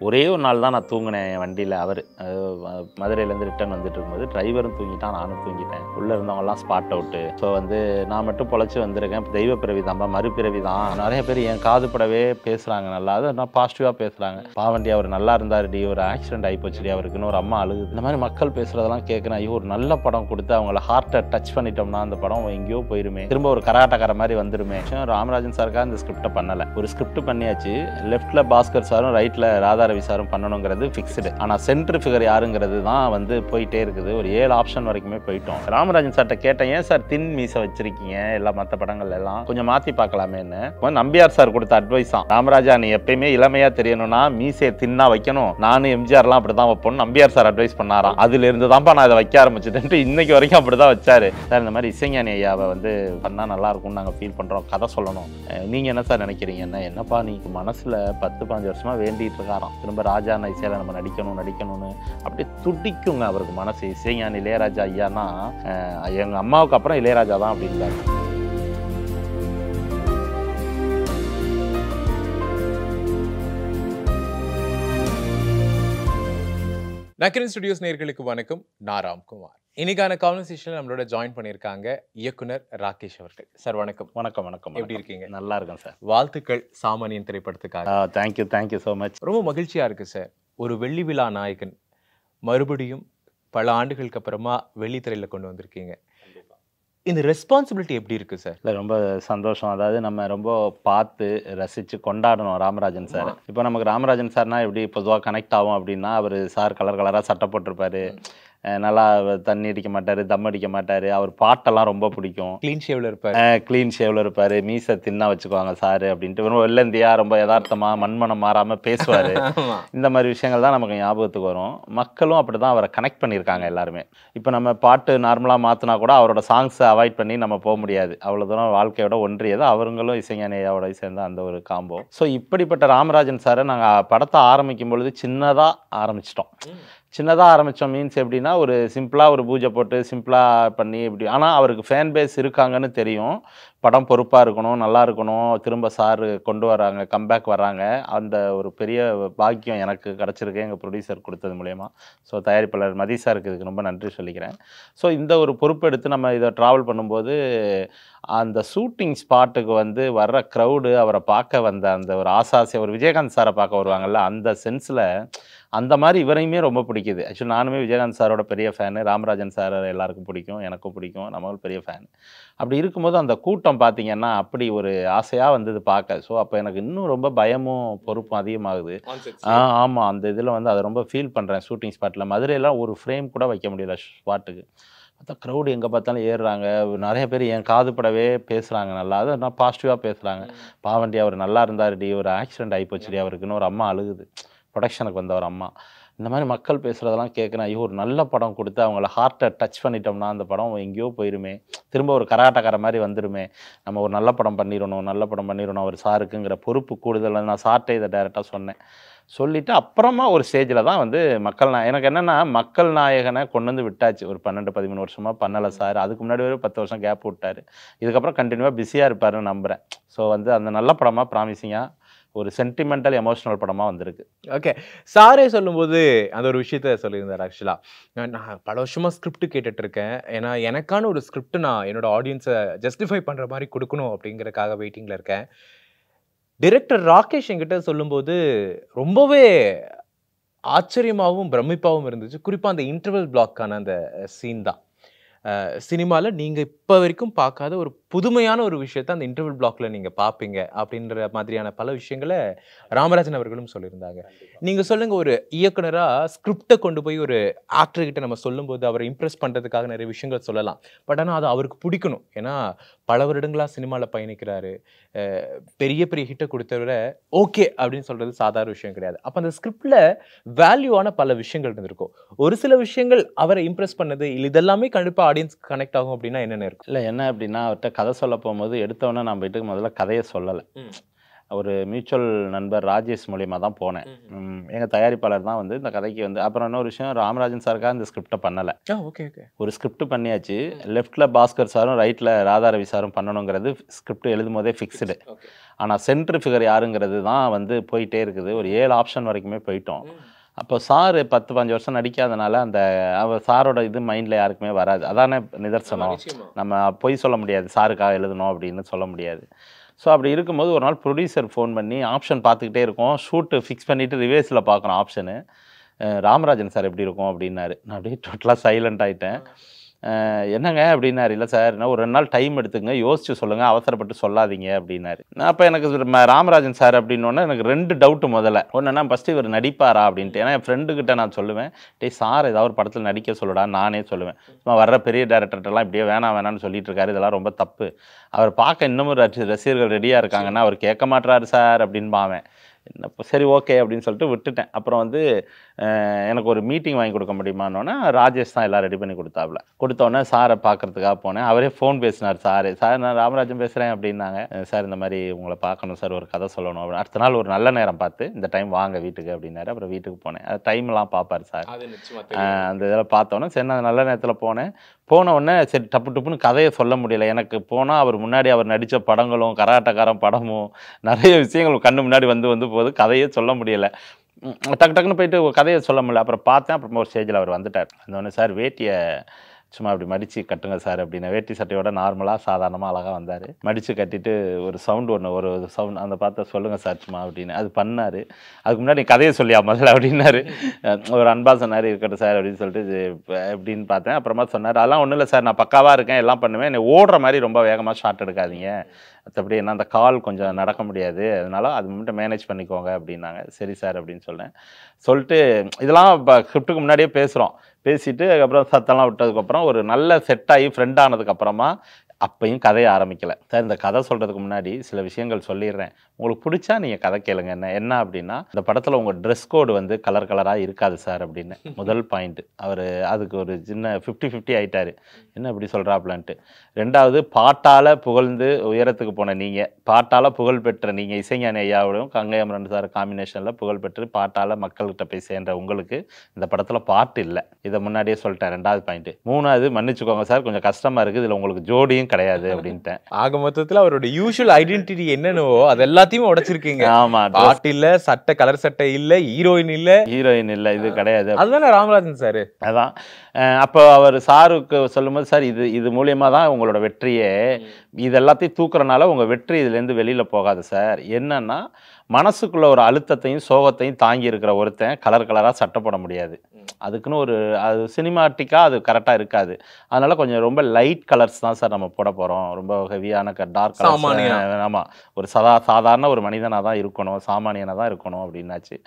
ஒரே ஒரு நாள் தான் நான் தூங்கினேன் என் வண்டியில். மதுரையிலேருந்து ரிட்டர்ன் வந்துட்டு இருக்கும்போது டிரைவரும் தூங்கிட்டான், நானும் தூங்கிட்டேன். உள்ளே இருந்தவங்கலாம் ஸ்பாட் அவுட்டு. ஸோ நான் மட்டும் பொழைச்சி வந்திருக்கேன். தெய்வ பிறவி தான்ப்பா, மறுபிறவி தான். நிறைய பேர் என் காது படவே பேசுகிறாங்க, நல்லா அதை நான் பாசிட்டிவாக பேசுகிறாங்க. பாவண்டி அவர் நல்லா இருந்தாருடி, ஒரு ஆக்சிடென்ட் ஆகி போச்சுடி அவருக்குன்னு ஒரு அம்மா அழுகுது. இந்த மாதிரி மக்கள் பேசுகிறதெல்லாம் கேட்குறேன். ஐயோ, ஒரு நல்ல படம் கொடுத்து அவங்கள ஹார்ட்டை டச் பண்ணிட்டோம்னா அந்த படம் எங்கேயோ போயிருமே, திரும்ப ஒரு கராட்டக்கார மாதிரி வந்துருமே. ராமராஜன் சாருக்காக இந்த ஸ்கிரிப்டை பண்ணலை. ஒரு ஸ்கிரிப்ட் பண்ணியாச்சு. லெஃப்ட்டில் பாஸ்கர் சாரும் ரைட்டில் ராதா விசாரம் பண்ணணுங்கிறது ஃபிக்ஸ்டு. ஆனால் சென்ட்ரு ஃபிகர் யாருங்கிறது தான் போயிட்டே இருக்குது. ஒரு 7 ஆப்ஷன் வரைக்குமே போயிட்டோம். ராமராஜன் சார்ட்ட கேட்டேன், ஏன் சார் தின் மீசை வச்சிருக்கீங்க எல்லா மற்ற படங்கள் எல்லாம், கொஞ்சம் மாற்றி பார்க்கலாமேன்னு. நம்பியார் சார் கொடுத்த அட்வைஸ் தான், ராமராஜா நீ எப்பயுமே இளமையா தெரியணும்னா மீசையை தின்னா வைக்கணும், நானும் எம்ஜிஆர்லாம் அப்படி தான் வைப்போம் நம்பியார் சார் அட்வைஸ் பண்ணாராம். அதுல இருந்து தான்ப்பா நான் இதை வைக்க ஆரம்பிச்சுட்டு இன்னைக்கு வரைக்கும் அப்படி தான் வச்சாரு. சார் இந்த மாதிரி இசைஞானி ஐயாவை பண்ணால் நல்லா இருக்கும்னு நாங்கள் ஃபீல் பண்ணுறோம், கதை சொல்லணும், நீங்கள் என்ன சார் நினைக்கிறீங்க? என்னப்பா நீ மனசில் 10-15 வருஷமாக வேண்டிகிட்டு இருக்காராம், திரும்ப ராஜா இசையில நம்ம நடிக்கணும்னு அப்படி துடிக்குங்க அவருக்கு மனசு. இசைஞானி இளையராஜா ஐயானா எங்க அம்மாவுக்கு அப்புறம் இளையராஜா தான் அப்படின்றாங்க. நக்கிரன் ஸ்டுடியோஸ் நேயர்களுக்கு வணக்கம். நான் ராம்குமார். இன்னைக்கான கான்வர்சேஷன்ல நம்மளோட ஜாயின் பண்ணியிருக்காங்க இயக்குனர் ராகேஷ் அவர்கள். சார் வணக்கம். வணக்கம். வணக்கம். எப்படி இருக்கீங்க? நல்லா இருக்கேன் சார். வாழ்த்துக்கள் சாமானியன் திரைப்படத்துக்காக. Thank you so much. ரொம்ப மகிழ்ச்சியா இருக்கு சார். ஒரு வெள்ளி விழா நாயகன் மறுபடியும் பல ஆண்டுகளுக்கு அப்புறமா வெள்ளித்திரையில கொண்டு வந்திருக்கீங்க. இந்த ரெஸ்பான்சிபிலிட்டி எப்படி இருக்கு சார்? இல்லை, ரொம்ப சந்தோஷம். அதாவது நம்ம ரொம்ப பார்த்து ரசித்து கொண்டாடணும் ராமராஜன் சார். இப்போ நமக்கு ராமராஜன் சார்னா எப்படி பொதுவாக கனெக்ட் ஆகும் அப்படின்னா, அவர் சார் கலர் கலராக சட்டை போட்டிருப்பாரு, நல்லா தண்ணி அடிக்க மாட்டார், தம் அடிக்க மாட்டார், அவர் பாட்டெல்லாம் ரொம்ப பிடிக்கும், க்ளீன் ஷேவில் இருப்பார், மீசை தின்னா வச்சுக்குவாங்க சார் அப்படின்ட்டு, ரொம்ப வெள்ளந்தியா ரொம்ப யதார்த்தமாக மண்மனம் மாறாமல் பேசுவார். இந்த மாதிரி விஷயங்கள் தான் நமக்கு ஞாபகத்துக்கு வரும். மக்களும் அப்படி தான் அவரை கனெக்ட் பண்ணியிருக்காங்க எல்லாருமே. இப்போ நம்ம பாட்டு நார்மலாக மாற்றினா கூட அவரோட சாங்ஸை அவாய்ட் பண்ணி நம்ம போக முடியாது, அவ்வளோ தூரம் வாழ்க்கையோட ஒன்றியது. அவங்களும் இசைஞானி ஐயாவோட சேர்ந்த அந்த ஒரு காம்போ. ஸோ இப்படிப்பட்ட ராமராஜன் சாரை நாங்கள் படத்தை ஆரம்பிக்கும் பொழுது சின்னதாக ஆரம்பித்தோம். மீன்ஸ் எப்படின்னா, ஒரு சிம்பிளாக ஒரு பூஜை போட்டு சிம்பிளாக பண்ணி இப்படி. ஆனால் அவருக்கு ஃபேன் பேஸ் இருக்காங்கன்னு தெரியும். படம் பொறுப்பாக இருக்கணும், நல்லா இருக்கணும், திரும்ப சார் கொண்டு வராங்க, கம்பேக் வர்றாங்க. அந்த ஒரு பெரிய பாக்கியம் எனக்கு கிடச்சிருக்கு எங்கள் ப்ரொடியூசர் கொடுத்தது மூலயமா. ஸோ தயாரிப்பாளர் மதி சாருக்கு இதுக்கு ரொம்ப நன்றி சொல்லிக்கிறேன். ஸோ இந்த ஒரு பொறுப்பெடுத்து நம்ம இதை ட்ராவல் பண்ணும்போது அந்த ஷூட்டிங் ஸ்பாட்டுக்கு வர்ற க்ரௌடு, அவரை பார்க்க வந்த அந்த ஒரு ஆசாசி, ஒரு விஜயகாந்த் சாரை பார்க்க வருவாங்கல்ல, அந்த சென்ஸில் அந்த மாதிரி இவரையுமே ரொம்ப பிடிக்குது. ஆக்சுவலி நானுமே விஜயகாந்த் சாரோட பெரிய ஃபேனு, ராமராஜன் சார் எல்லாருக்கும் பிடிக்கும், எனக்கும் பிடிக்கும், நம்மளும் பெரிய ஃபேன். அப்படி இருக்கும்போது அந்த கூட்டம் பார்த்திங்கன்னா அப்படி ஒரு ஆசையாக வந்தது பார்க்க. ஸோ அப்போ எனக்கு இன்னும் ரொம்ப பயமும் பொறுப்பும் அதிகமாகுது. ஆமாம், அந்த இதில் அதை ரொம்ப ஃபீல் பண்ணுறேன். ஷூட்டிங் ஸ்பாட்டில் மதுரையெல்லாம் ஒரு ஃப்ரேம் கூட வைக்க முடியல ஸ்பாட்டுக்கு. பார்த்தா க்ரௌடு எங்கே பார்த்தாலும் ஏறுறாங்க. நிறைய பேர் என் காது படவே பேசுகிறாங்க, நல்லா அதை நான் பாசிட்டிவாக பேசுகிறாங்க. பாவண்டி அவர் நல்லா இருந்தாருடி, ஒரு ஆக்சிடென்ட் ஆகி போச்சுடி அவருக்குன்னு ஒரு அம்மா அழுகுது, ப்ரொடக்ஷனுக்கு வந்த ஒரு அம்மா. இந்த மாதிரி மக்கள் பேசுகிறதெல்லாம் கேட்குறேன். ஐயோ, ஒரு நல்ல படம் கொடுத்து அவங்கள ஹார்ட்டை டச் பண்ணிட்டோம்னா அந்த படம் எங்கேயோ போயிருமே, திரும்ப ஒரு கராட்டக்கார மாதிரி வந்துருமே, நம்ம ஒரு நல்ல படம் பண்ணிடணும் அவர் சாருக்குங்கிற பொறுப்பு கூடுதல். நான் சார்ட்டே இதை டைரெக்டாக சொன்னேன். சொல்லிவிட்டு அப்புறமா ஒரு ஸ்டேஜில் தான் எனக்கு என்னென்னா, மக்கள் நாயகனை கொண்டு வந்து விட்டாச்சு. ஒரு 12-13 வருஷமாக பண்ணலை சார். அதுக்கு முன்னாடி ஒரு 10 வருஷம் கேப் விட்டார். இதுக்கப்புறம் கண்டினியூவாக பிஸியாக இருப்பாருன்னு நம்புகிறேன். ஸோ அந்த நல்ல படமாக ப்ராமிசிங்காக ஒரு சென்டிமெண்டல் எமோஷனல் படமாக வந்திருக்கு. ஓகே, சாரே சொல்லும்போது அந்த ஒரு விஷயத்த சொல்லியிருந்தார். ஆக்சுவலாக நான் பல வருஷமாக ஸ்கிரிப்ட் கேட்டுட்டு இருக்கேன். ஏன்னா எனக்கான ஒரு ஸ்கிரிப்ட் நான் என்னோட ஆடியன்ஸை ஜஸ்டிஃபை பண்ணுற மாதிரி கொடுக்கணும் அப்படிங்கிறதுக்காக வெயிட்டிங்கில் இருக்கேன். டைரக்டர் ராகேஷ் என்கிட்ட சொல்லும்போது ரொம்பவே ஆச்சரியமாகவும் பிரமிப்பாகவும் இருந்துச்சு. குறிப்பாக அந்த இன்டர்வல் பிளாக்கான அந்த சீன் தான் சினிமாவில் நீங்கள் இப்போ வரைக்கும் பார்க்காத ஒரு புதுமையான ஒரு விஷயத்த அந்த இன்டர்வல் பிளாக்ல நீங்கள் பார்ப்பீங்க அப்படின்ற மாதிரியான பல விஷயங்களை ராமராஜன் அவர்களும் சொல்லியிருந்தாங்க. நீங்கள் சொல்லுங்கள், ஒரு இயக்குனராக ஸ்கிரிப்டை கொண்டு போய் ஒரு ஆக்டர்கிட்ட நம்ம சொல்லும்போது அவரை இம்ப்ரெஸ் பண்ணுறதுக்காக நிறைய விஷயங்கள் சொல்லலாம். பட் ஆனால் அது அவருக்கு பிடிக்கணும். ஏன்னா பல வருடங்களாக சினிமாவில் பயணிக்கிறாரு, பெரிய பெரிய ஹிட்டை கொடுத்தவரை ஓகே அப்படின்னு சொல்கிறது சாதாரண விஷயம் கிடையாது. அப்போ அந்த ஸ்கிரிப்டில் வேல்யூவான பல விஷயங்கள் இருந்திருக்கும். ஒரு சில விஷயங்கள் அவரை இம்ப்ரெஸ் பண்ணது இல்லை, இதெல்லாமே கண்டிப்பாக ஆடியன்ஸ் கனெக்ட் ஆகும் அப்படின்னா என்னென்ன இருக்கும்? இல்லை, என்ன அப்படின்னா, அவர்கிட்ட கதை சொல்ல போகும்போது எடுத்தவொடனே நான் போயிட்டு முதல்ல கதையை சொல்லலை. ஒரு மியூச்சுவல் நண்பர் ராஜேஷ் மூலியமா தான் போனேன். எங்கள் தயாரிப்பாளர் தான் வந்து இந்த கதைக்கு வந்து அப்புறம் இன்னொரு விஷயம் ராமராஜன் சாருக்காக இந்த ஸ்கிரிப்டை பண்ணலை. Okay okay. ஒரு ஸ்கிரிப்ட் பண்ணியாச்சு. லெஃப்டில் பாஸ்கர் சாரும் ரைட்டில் ராதா ரவி சாரும் பண்ணணுங்கிறது ஸ்கிரிப்ட் எழுதும் போதே ஃபிக்ஸ்டு. ஆனால் சென்ட்ரு ஃபிகர் யாருங்கிறது தான் வந்து போயிட்டே இருக்குது. ஒரு 7 ஆப்ஷன் வரைக்குமே போயிட்டோம். அப்போ சார் 10-15 வருஷம் நடிக்காதனால அந்த அவர் சாரோட இது மைண்டில் யாருக்குமே வராது. அதானே நிதர்சனம். நம்ம பொய் சொல்ல முடியாது, சாருக்காக எழுதணும் அப்படின்னு சொல்ல முடியாது. ஸோ அப்படி இருக்கும்போது ஒரு நாள் ப்ரொடியூசர் ஃபோன் பண்ணி ஆப்ஷன் பார்த்துக்கிட்டே இருக்கோம். ஷூட்டு ஃபிக்ஸ் பண்ணிவிட்டு ரிவேர்ஸில் பார்க்குறோம் ஆப்ஷனு. ராமராஜன் சார் எப்படி இருக்கும் அப்படின்னாரு. நான் அப்படியே டோட்டலாக சைலண்ட் ஆகிட்டேன். என்னங்க அப்படின்னாரு. இல்லை சார், என்ன ஒரு 2 நாள் டைம் எடுத்துங்க, யோசிச்சு சொல்லுங்கள், அவசரப்பட்டு சொல்லாதீங்க அப்படின்னாரு. நான் அப்போ எனக்கு ராமராஜன் சார் அப்படின்னோடனே எனக்கு 2 டவுட்டு. முதல்ல ஒன்றுனா ஃபஸ்ட்டு இவர் நடிப்பாரா அப்படின்ட்டு. ஏன்னா என் ஃப்ரெண்டுக்கிட்ட நான் சொல்லுவேன், டேய் சார் ஏதாவது ஒரு படத்தில் நடிக்க சொல்லுடா நானே சொல்லுவேன். சும்மா வர்ற பெரிய டேரக்டர்கிட்டலாம் இப்படியே வேணான்னு சொல்லிட்டு இருக்காரு, இதெல்லாம் ரொம்ப தப்பு. அவர் பார்க்க இன்னமும் ரசிகர்கள் ரெடியாக இருக்காங்கன்னா அவர் கேட்க மாட்டுறாரு சார் அப்படின்னு பாவேன். இப்போ சரி ஓகே அப்படின்னு சொல்லிட்டு விட்டுட்டேன். அப்புறம் வந்து எனக்கு ஒரு மீட்டிங் வாங்கி கொடுக்க முடியுமான்னொன்னே ராஜேஷ் தான் எல்லாம் ரெடி பண்ணி கொடுத்தாப்புல. கொடுத்தோடனே சாரை பார்க்குறதுக்காக போனேன். அவரே ஃபோன் பேசினார். சார் நான் ராமராஜன் பேசுகிறேன் அப்படின்னாங்க. சார் இந்த மாதிரி உங்களை பார்க்கணும் சார், ஒரு கதை சொல்லணும் அப்படின்னு. அடுத்த நாள் ஒரு நல்ல நேரம் பார்த்து இந்த டைம் வாங்க வீட்டுக்கு அப்படின்னாரு. அப்புறம் வீட்டுக்கு போனேன். அது டைம்லாம் பார்ப்பார் சார். அந்த இதில் பார்த்தோன்னே சரி நான் நல்ல நேரத்தில் போன உடனே சரி டப்புன்னு கதையை சொல்ல முடியல எனக்கு. போனால் அவர் முன்னாடி அவர் நடித்த படங்களும் கராட்டக்காரன் படமும் நிறைய விஷயங்கள் கண்ணு முன்னாடி வந்து போது கதையே சொல்ல முடியலை. டக்குன்னு போயிட்டு கதையை சொல்ல முடியல. அப்புறம் பார்த்தேன். அப்புறமா ஒரு ஸ்டேஜில் அவர் வந்துட்டார். வந்தோடனே சார் வேட்டியை சும்மா அப்படி மடித்து கட்டுங்க சார் அப்படின்னு. வேட்டி சட்டையோட நார்மலாக சாதாரணமாக அழகாக வந்தார். மடித்து கட்டிட்டு ஒரு சவுண்ட் அந்த பார்த்து சொல்லுங்கள் சார் சும்மா அப்படின்னு. அது பண்ணார். அதுக்கு முன்னாடி கதையை சொல்லியா முதல்ல அப்படின்னாரு. ஒரு அன்பா சொன்னார், இருக்கட்டும் சார் அப்படின்னு சொல்லிட்டு எப்படின்னு பார்த்தேன். அப்புறமா சொன்னார், அதெல்லாம் ஒன்றும் இல்லை சார், நான் பக்காவாக இருக்கேன், எல்லாம் பண்ணுவேன், என்னை ஓடுற மாதிரி ரொம்ப வேகமாக ஷாட் எடுக்காதீங்க, மற்றபடி என்ன அந்த கால் கொஞ்சம் நடக்க முடியாது, அதனால அது மட்டும் மேனேஜ் பண்ணிக்கோங்க அப்படின்னாங்க. சரி சார் அப்படின்னு சொல்லிட்டு இதெல்லாம் இப்போ ஸ்கிரிப்டுக்கு முன்னாடியே பேசிட்டு அதுக்கப்புறம் சத்தெல்லாம் விட்டதுக்கப்புறம் ஒரு நல்ல செட் ஆகி ஃப்ரெண்ட் ஆனதுக்கப்புறமா அப்பையும் கதையை ஆரம்பிக்கலை. சார் இந்த கதை சொல்கிறதுக்கு முன்னாடி சில விஷயங்கள் சொல்லிடுறேன், உங்களுக்கு பிடிச்சா நீங்கள் கதை கேளுங்க. என்ன அப்படின்னா இந்த படத்தில் உங்கள் ட்ரெஸ் கோடு வந்து கலராக இருக்காது சார் அப்படின்னு முதல் பாயிண்ட்டு. அவர் அதுக்கு ஒரு சின்ன 50-50 ஆகிட்டார். என்ன இப்படி சொல்கிறாப்லான்ட்டு. 2வது பாட்டால் புகழ்ந்து உயரத்துக்கு போன நீங்கள், பாட்டால் புகழ் பெற்ற நீங்கள், இசைஞானி ஐயாவோடையும் கங்கை அமரன் சார் காம்பினேஷனில் புகழ் பெற்று பாட்டால் மக்கள்கிட்ட போய் சேர்ந்த உங்களுக்கு இந்த படத்தில் பாட்டு இல்லை. இதை முன்னாடியே சொல்லிட்டேன். 2வது பாயிண்ட்டு. 3வது மன்னிச்சுக்கோங்க சார், கொஞ்சம் கஷ்டமாக இருக்குது, இதில் உங்களுக்கு ஜோடியும் கிடையாது அப்படின்ட்டேன். ஆக மொத்தத்தில் அவரோட யூஷுவல் ஐடென்டிட்டி என்னென்னவோ அது எல்லாத்தையும் உடைச்சிருக்கீங்க. ஆமா, பாட்டு இல்ல, சட்டை கலர் சட்டை இல்ல, ஹீரோயின் இல்ல, இது கிடையாது. அதுதானே ராமராஜன் சார். அதான் அப்போ அவர் சாருக்கு சொல்லும்போது, சார் இது மூலியமா தான் உங்களோட வெற்றியே, இது எல்லாத்தையும் தூக்குறனால உங்க வெற்றி இதுலேருந்து வெளியில போகாது சார். என்னன்னா மனசுக்குள்ள ஒரு அழுத்தத்தையும் சோகத்தையும் தாங்கி இருக்கிற ஒருத்தன் கலராக சட்டை போட முடியாது. அதுக்குன்னு அது சினிமாட்டிக்காக அது கரெக்டாக இருக்காது. அதனால கொஞ்சம் ரொம்ப லைட் கலர்ஸ் தான் சார் நம்ம போட போகிறோம். ரொம்ப ஹெவியான டார்க் கலர்ஸ். ஆமாம், ஒரு சாதாரண ஒரு மனிதனாக தான் இருக்கணும், சாமானியனாக தான் இருக்கணும் அப்படின்னாச்சு.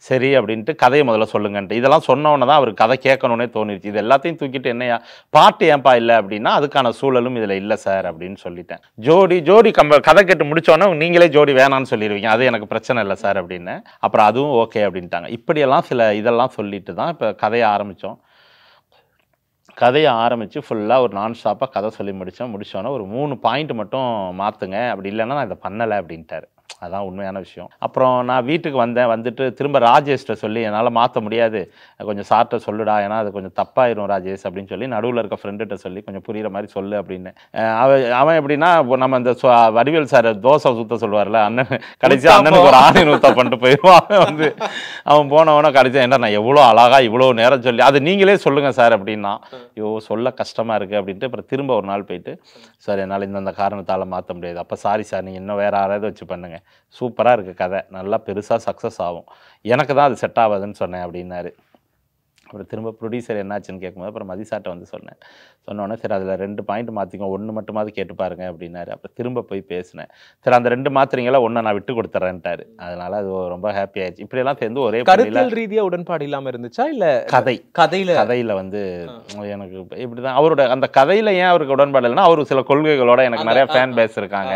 சரி அப்படின்ட்டு கதையை முதல்ல சொல்லுங்கன்ட்டு. இதெல்லாம் சொன்னோன்னே தான் அவர் கதை கேட்கணுன்னே தோணிடுச்சு. இது எல்லாத்தையும் தூக்கிட்டு என்னையா பாட்டு ஏன்பா இல்லை அப்படின்னா அதுக்கான சூழலும் இதில் இல்லை சார் அப்படின்னு சொல்லிட்டேன். ஜோடி கதை கேட்டு முடிச்சோன்னே நீங்களே ஜோடி வேணான்னு சொல்லிடுவீங்க, அது எனக்கு பிரச்சனை இல்லை சார் அப்படின்னு. அப்புறம் அதுவும் ஓகே அப்படின்ட்டாங்க. இப்படியெல்லாம் இதெல்லாம் சொல்லிட்டு தான் இப்போ கதையை ஆரம்பித்தோம். கதையை ஆரம்பித்து ஃபுல்லாக ஒரு நான் ஸ்டாப்பாக கதை சொல்லி முடித்தோன்னே ஒரு 3 பாயிண்ட் மட்டும் மாற்றுங்க, அப்படி இல்லைன்னா நான் இதை பண்ணலை அப்படின்ட்டார். அதான் உண்மையான விஷயம். அப்புறம் நான் வீட்டுக்கு வந்துட்டு திரும்ப ராஜேஷ்ட சொல்லி என்னால் மாற்ற முடியாது, கொஞ்சம் சார்ட்ட சொல்லுடா, ஏன்னா அது கொஞ்சம் தப்பாயிரும் ராஜேஷ் அப்படின்னு சொல்லி நடுவில் இருக்க ஃப்ரெண்டுகிட்ட சொல்லி கொஞ்சம் புரிகிற மாதிரி சொல்லு அப்படின்னு. அவன் எப்படின்னா நம்ம இந்த வடிவேல் சார் தோசை சுத்த சொல்லுவார்ல, அண்ணன் கடைசியாக அண்ணனுக்கு ஒரு ஆணின் ஊத்த பண்ணிட்டு போயிடுவான். அவன் போனவன கடைசியாக என்ன நான் எவ்வளோ அழகாக இவ்வளோ நேரம் சொல்லி அது நீங்களே சொல்லுங்கள் சார் அப்படின்னா, ஐயோ சொல்ல கஷ்டமாக இருக்குது அப்படின்ட்டு. அப்புறம் திரும்ப ஒரு நாள் போயிட்டு, சார் என்னால் இந்த காரணத்தால் மாற்ற முடியாது, அப்போ சாரி சார் நீங்கள் இன்னும் வேறு யாராவது வச்சு பண்ணுங்க, சூப்பராக இருக்குது கதை, நல்லா பெருசாக சக்ஸஸ் ஆகும், எனக்கு தான் அது செட் ஆகாதுன்னு சொன்னேன் அப்படின்னாரு. அப்புறம் திரும்ப ப்ரொடியூசர் என்னாச்சுன்னு கேட்கும்போது அப்புறம் மதிசாட்டை வந்து சொன்னோன்னே சரி அதில் 2 பாயிண்ட் மாற்றிக்கோ, 1 மட்டுமாவது கேட்டு பாருங்க அப்படின்னாரு. அப்புறம் திரும்ப போய் பேசினேன். சரி அந்த 2 மாத்திரங்களா 1 நான் விட்டு கொடுத்துறேன்ட்டாரு. அதனால அது ரொம்ப ஹாப்பி ஆயிடுச்சு. இப்படியெல்லாம் சேர்ந்து ஒரே கருத்தியல் ரீதியாக உடன்பாடு இல்லாமல் இருந்துச்சா இல்லை கதையில் வந்து எனக்கு இப்படிதான் அவரோட அந்த கதையில் ஏன் அவருக்கு உடன்பாடு இல்லைன்னா அவர் சில கொள்கைகளோட எனக்கு நிறைய ஃபேன் பேஸ் இருக்காங்க,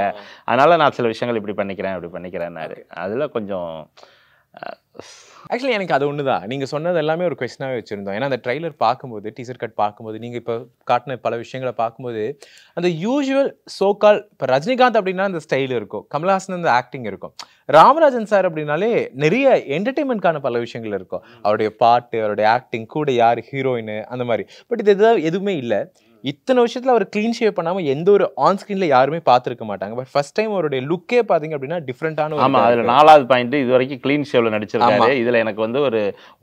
அதனால நான் சில விஷயங்கள் இப்படி பண்ணிக்கிறேன்னாரு. அதில் கொஞ்சம் ஆக்சுவலி எனக்கு அது ஒண்ணுதான். நீங்க சொன்னது எல்லாமே ஒரு கொஸ்டினாவே வச்சிருந்தோம். ஏன்னா அந்த ட்ரெய்லர் பார்க்கும்போது, டீசர் கட் பார்க்கும்போது, நீங்க இப்ப காட்டுன பல விஷயங்கள பார்க்கும்போது, அந்த யூசுவல் சோ கால் இப்ப ரஜினிகாந்த் அப்படின்னா அந்த ஸ்டைல் இருக்கும். கமலஹாசன் அந்த ஆக்டிங் இருக்கும். ராமராஜன் சார் அப்படின்னாலே நிறைய என்டர்டெயின்மென்ட்கான பல விஷயங்கள் இருக்கும். அவருடைய பாட்டு, அவருடைய ஆக்டிங், கூட யாரு ஹீரோயின் அந்த மாரி. பட் இது எதுவுமே இல்ல. இத்தனை வருஷத்துல அவர் கிளீன் ஷேவ் பண்ணாம எந்த ஒரு ஆன் ஸ்கிரீன்ல யாருமே பார்த்திருக்க மாட்டாங்க. பட் ஃபர்ஸ்ட் டைம் அவருடைய லுக்கே பாத்தீங்க அப்படின்னா டிஃபரெண்டான ஒரு ஆமா, அதுல 4வது பாயிண்ட் இது வரைக்கும் கிளீன் ஷேவ்ல நடிச்சிருக்காரு. இதுல எனக்கு வந்து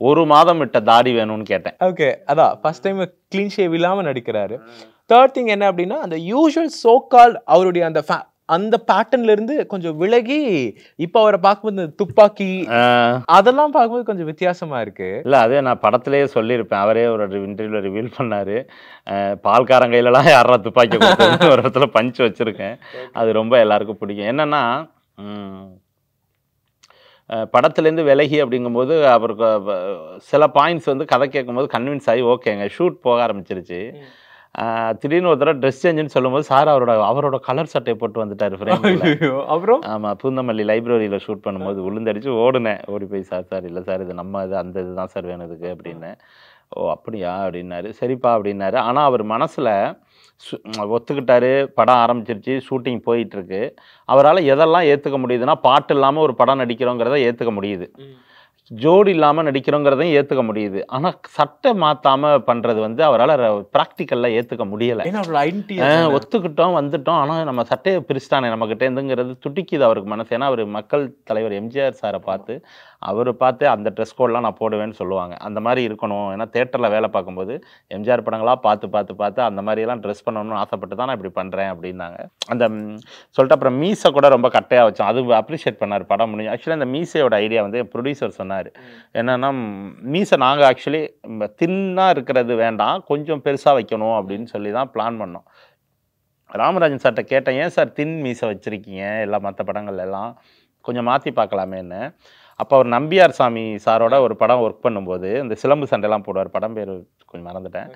ஒரு மாதம் விட்ட தாடி வேணும்னு கேட்டேன். ஓகே, அதான் ஃபர்ஸ்ட் டைம் கிளீன் ஷேவ் இல்லாம நடிக்கிறாரு. தேர்ட் திங் என்ன அப்படின்னா அந்த யூசுவல் சோ கால் அவருடைய அந்த பேட்டர்ன்ல இருந்து கொஞ்சம் விலகி இப்ப அவரை பார்க்கும்போது துப்பாக்கி அதெல்லாம் பார்க்கும்போது கொஞ்சம் வித்தியாசமா இருக்கு. இல்ல அதே நான் படத்திலேயே சொல்லியிருப்பேன். அவரே ஒரு இன்டர்வியூல ரிவீல் பண்ணாரு. பால்காரன் கையிலலாம் யாரா துப்பாக்கி கொடுத்தது ஒரு இடத்துல பஞ்ச் வச்சிருக்கேன். அது ரொம்ப எல்லாருக்கும் பிடிக்கும். என்னன்னா படத்துலேருந்து விலகி அப்படிங்கும்போது அவருக்கு சில பாயிண்ட்ஸ் வந்து கதை கேட்கும்போது கன்வின்ஸ் ஆகி ஓகேங்க ஷூட் போக ஆரம்பிச்சிருச்சு. திடீர்னு ஒரு தடவை ட்ரெஸ் சேஞ்சுன்னு சொல்லும்போது சார் அவரோட கலர் சட்டையை போட்டு வந்துட்டாரு ஃப்ரேம்ல. அப்புறம் ஆமாம், பூந்தமல்லி லைப்ரரியில் ஷூட் பண்ணும்போது விழுந்தடிச்சு ஓடி போய் சார் இல்லை சார் இது நம்ம இது அந்த இதுதான் சார் வேணும் இதுக்கு அப்படின்னு. ஓ அப்படியா அப்படின்னாரு. சரிப்பா அப்படின்னாரு. ஆனால் அவர் மனசில் ஒத்துக்கிட்டாரு. படம் ஆரம்பிச்சிருச்சு, ஷூட்டிங் போயிட்டுருக்கு. அவரால் எதெல்லாம் ஏற்றுக்க முடியுதுன்னா பாட்டு இல்லாமல் ஒரு படம் நடிக்கிறோங்கிறத ஏற்றுக்க முடியுது, ஜோடி இல்லாமல் நடிக்கிறோங்கிறதையும் ஏற்றுக்க முடியுது. ஆனால் சட்டை மாற்றாமல் பண்ணுறது வந்து அவரால் ப்ராக்டிக்கலில் ஏற்றுக்க முடியலை. ஒத்துக்கிட்டோம் வந்துட்டோம், ஆனால் நம்ம சட்டையை பிரிச்சுட்டானே நம்மக்கிட்டேருந்துங்கிறது துடிக்குது அவருக்கு மனசு. ஏன்னா அவர் மக்கள் தலைவர் எம்ஜிஆர் சாரை பார்த்து அந்த ட்ரெஸ் கோட்லாம் நான் போடுவேன்னு சொல்லுவாங்க. அந்த மாதிரி இருக்கணும். ஏன்னா தேட்டரில் வேலை பார்க்கும்போது எம்ஜிஆர் படங்களாக பார்த்து அந்த மாதிரியெல்லாம் ட்ரெஸ் பண்ணணும்னு ஆசைப்பட்டு தான் நான் இப்படி பண்ணுறேன் அப்படின்னாங்க. அந்த சொல்லிட்டு அப்புறம் மீசை கூட ரொம்ப கட்டையாக வச்சோம். அது அப்ரிஷியேட் பண்ணார் படம் முடிஞ்சு. ஆக்சுவலி அந்த மீசையோட ஐடியா வந்து ப்ரொடியூசர் சொன்னார். என்னன்னா மீசை நாங்கள் ஆக்சுவலி தின்னாக இருக்கிறது வேண்டாம், கொஞ்சம் பெருசாக வைக்கணும் அப்படின்னு சொல்லி தான் பிளான் பண்ணோம். ராமராஜன் சார்கிட்ட கேட்டேன், ஏன் சார் தின் மீசை வச்சுருக்கீங்க எல்லா மற்ற படங்கள்ல எல்லாம், கொஞ்சம் மாற்றி பார்க்கலாமேன்னு. அப்போ அவர் நம்பியார் சாமி சாரோட ஒரு படம் ஒர்க் பண்ணும்போது இந்த சிலம்பு சண்டைலாம் போடுவார், படம் பேர் கொஞ்சம் மறந்துட்டேன்.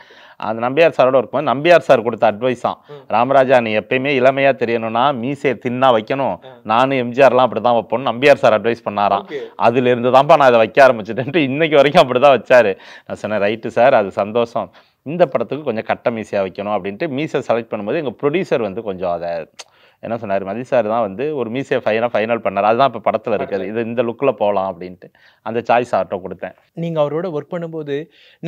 அந்த நம்பியார் சாரோட ஒர்க் பண்ணி நம்பியார் சார் கொடுத்த அட்வைஸ் தான், ராமராஜா நீ எப்பயுமே இளமையாக தெரியணும்னா மீசையை தின்னா வைக்கணும், நானும் எம்ஜிஆர்லாம் அப்படி தான் வைப்போம் நம்பியார் சார் அட்வைஸ் பண்ணாராம். அதுலேருந்து தான்ப்பா நான் இதை வைக்க ஆரம்பிச்சுட்டேன்ட்டு இன்னைக்கு வரைக்கும் அப்படி தான் வச்சார். நான் சொன்னேன் ரைட்டு சார், அது சந்தோஷம், இந்த படத்துக்கு கொஞ்சம் கட்ட மீசையாக வைக்கணும் அப்படின்ட்டு மீசை செலக்ட் பண்ணும்போது எங்கள் ப்ரொடியூசர் வந்து கொஞ்சம் அதை என்ன சொன்னார், மதி சார் தான் வந்து ஒரு மீசையை ஃபைனல் பண்ணார். அதுதான் இப்போ படத்தில் இருக்குது, இது இந்த லுக்கில் போகலாம் அப்படின்ட்டு அந்த சாய்ஸ் அவர்கிட்ட கொடுத்தேன். நீங்கள் அவரோட ஒர்க் பண்ணும்போது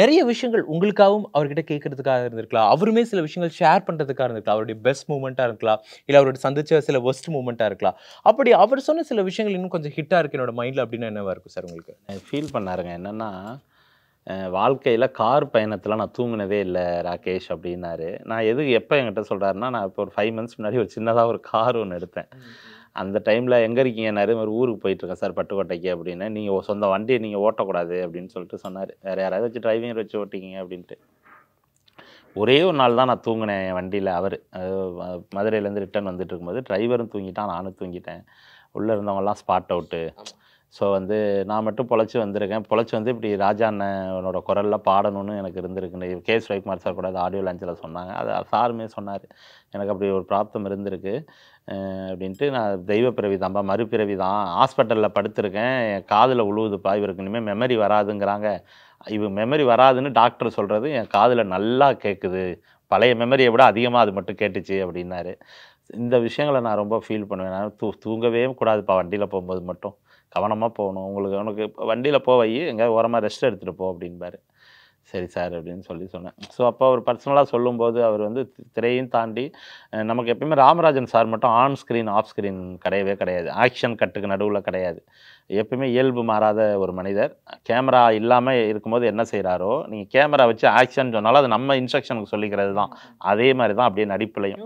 நிறைய விஷயங்கள் உங்களுக்காகவும் அவர்கிட்ட கேட்கறதுக்காக இருந்திருக்கலாம், அவருமே சில விஷயங்கள் ஷேர் பண்ணுறதுக்காக இருந்திருக்கலாம், அவருடைய பெஸ்ட் மூமெண்ட்டாக இருக்கலாம், இல்லை அவரோட சந்திச்ச சில ஒஸ்ட் மூமெண்ட்டாக இருக்கலாம். அப்படி அவர் சொன்ன சில விஷயங்கள் இன்னும் கொஞ்சம் ஹிட்டாக இருக்கு என்னோட மைண்டில் அப்படின்னு என்னவா இருக்கும் சார் உங்களுக்கு? ஃபீல் பண்ணாருங்க. என்னென்னா வாழ்க்கையில் கார் பயணத்தில் நான் தூங்கினதே இல்லை ராகேஷ் அப்படின்னாரு. நான் எப்போ என்கிட்ட சொல்கிறாருன்னா, நான் இப்போ ஒரு 5 months முன்னாடி ஒரு சின்னதாக ஒரு கார் ஒன்று எடுத்தேன். அந்த டைமில் எங்கே இருக்கீங்கன்னாரு, ஒரு ஊருக்கு போயிட்டுருக்கேன் சார் பட்டுக்கோட்டைக்கு அப்படின்னு. நீங்கள் சொந்த வண்டியை நீங்கள் ஓட்டக்கூடாது அப்படின்னு சொல்லிட்டு சொன்னார். வேறு யாராவது வச்சு டிரைவிங்கர் வச்சு ஓட்டிக்கிங்க அப்படின்ட்டு. ஒரே ஒரு நாள் தான் நான் தூங்கினேன் என் வண்டியில். அவர் மதுரையிலேருந்து ரிட்டர்ன் வந்துட்டு இருக்கும்போது டிரைவரும் தூங்கிட்டான், நானும் தூங்கிட்டேன், உள்ளே இருந்தவங்கலாம் ஸ்பாட் அவுட்டு. ஸோ வந்து நான் மட்டும் பொழைச்சி வந்திருக்கேன். பொழைச்சி வந்து இப்படி ராஜா அண்ணனோட குரலில் பாடணும்னு எனக்கு இருந்திருக்கு. கே.எஸ். ரவிக்குமார் சார் கூட அது ஆடியோ லான்ச்சில் சொன்னாங்க, அது சாருமே சொன்னார், எனக்கு அப்படி ஒரு பிராப்தம் இருந்திருக்கு அப்படின்ட்டு. நான் தெய்வ பிறவி தான்ப்பா, மறுபிறவி தான், ஹாஸ்பிட்டலில் படுத்திருக்கேன், என் காதில் உழுவுதுப்பா, இவருக்கு இனிமேல் மெமரி வராதுங்கிறாங்க, இவங்க மெமரி வராதுன்னு டாக்டர் சொல்கிறது என் காதில் நல்லா கேட்குது, பழைய மெமரியை விட அதிகமாக அது மட்டும் கேட்டுச்சு அப்படின்னாரு. இந்த விஷயங்களை நான் ரொம்ப ஃபீல் பண்ணுவேன். நான் தூங்கவே கூடாதுப்பா, வண்டியில் போகும்போது மட்டும் கவனமாக போகணும், உனக்கு வண்டியில் போய் எங்கேயாவது ஓரமாக ரெஸ்ட் எடுத்துகிட்டு போ அப்படின்பாரு. சரி சார் அப்படின்னு சொன்னேன். ஸோ அப்போ அவர் பர்சனலாக சொல்லும்போது அவர் வந்து திரையும் தாண்டி நமக்கு எப்பயுமே ராமராஜன் சார் மட்டும் ஆன் ஸ்க்ரீன் ஆஃப் ஸ்க்ரீன் கிடையவே கிடையாது, ஆக்ஷன் கட்டுக்கு நடுவில் கிடையாது, எப்பயுமே இயல்பு மாறாத ஒரு மனிதர். கேமரா இல்லாமல் இருக்கும்போது என்ன செய்கிறாரோ, நீங்கள் கேமரா வச்சு ஆக்ஷன் சொன்னாலும் அது நம்ம இன்ஸ்ட்ரக்ஷனுக்கு சொல்லிக்கிறது தான், அதே மாதிரி தான் அப்படியே நடிப்புலையும்.